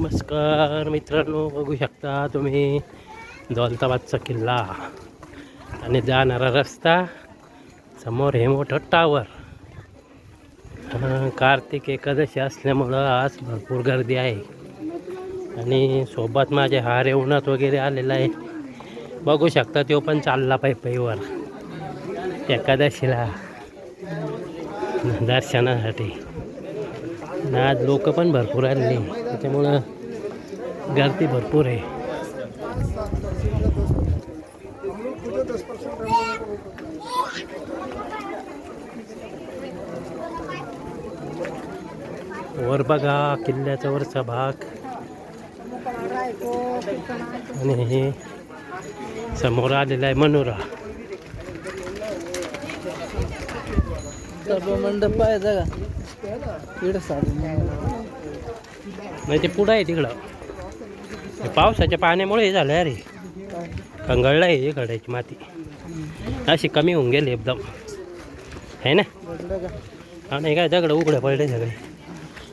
नमस्कार मित्रांनो, बघू शकता तुम्ही दौलताबादचा किल्ला आणि जाणारा रस्ता. समोर हे मोठं टावर. कार्तिक एकादशी असल्यामुळं आज भरपूर गर्दी आहे आणि सोबत माझे हार उन्हात वगैरे आलेला आहे. बघू शकता तो पण चालला पायीवर एकादशीला दर्शनासाठी. आज लोक पण भरपूर आले त्याच्यामुळं गर्दी भरपूर आहे. वर बघा किल्ल्याचा वरचा भाग आणि हे समोर आलेला आहे मनोरा. मंडप आहे जागा नाही ते पुढं आहे तिकडं. पावसाच्या पाण्यामुळे हे झालं अरे, कंगळलं आहे खड्याची माती अशी कमी होऊन गेली एकदम आहे ना. आणि काय दगड उघडे पडले सगळे,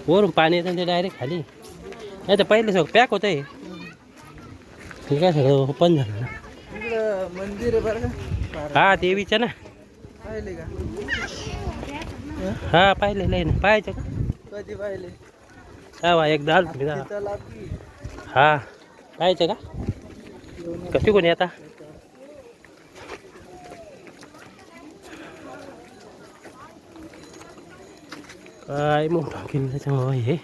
वरून पाणी येतं ते डायरेक्ट खाली. नाही तर पहिले सगळं पॅक होतं हे काय सगळं ओपन झालं ना. मंदिर आहे बरं का. हा देवीचं ना. पाहिले का? हा पाहिलेलं आहे ना. पाहायचं का? कधी पाहिले? हा एकदा आलो तुम्ही. हा पाहायचं का? कशी कोणी आता काय मोठा किल्ल्याच्यामुळं हे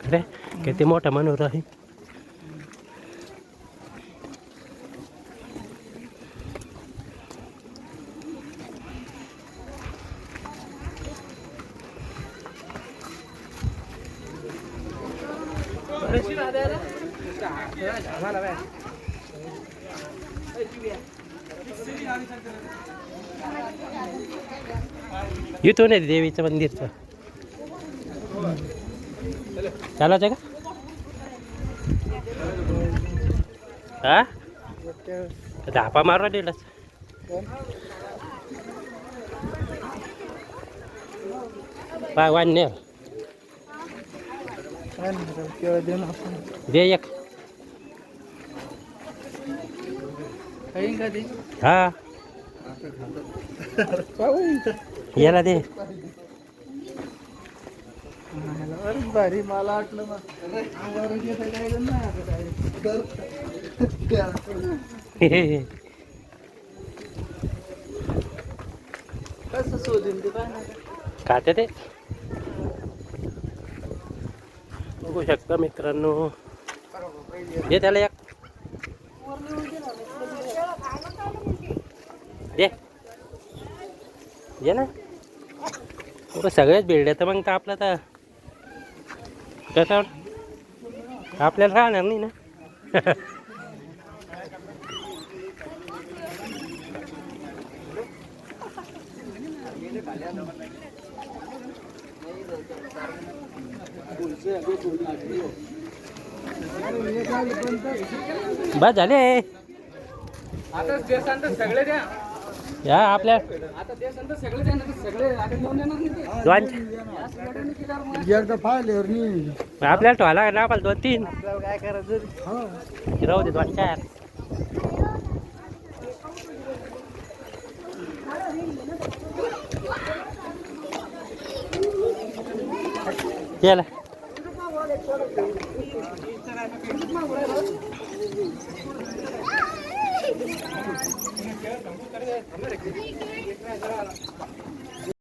खरे किती मोठा मनोरा आहे. इथून आहे देवीचं मंदिरचं. चालायचं का? हा धापा मारवा दिलाच. पाय वाढणे दे एक. हा याला दे. भारी मला वाटलं कसं शोधून ते खाते ते. बघू शकता मित्रांनो, दे त्याला एक दे ना. सगळेच भेटले तर मग तर आपलं तर कसं आपल्याला राहणार नाही ना. बस झाले आता देशांत सगळे द्या. या आपल्या आता देशांत सगळे द्या ना, सगळे आता घेऊन येणार नाही ते. आपल्याला ठेवायला ना आपल्याला 2-3 आपल्याला काय करायचं? राहू दे 2-4. चला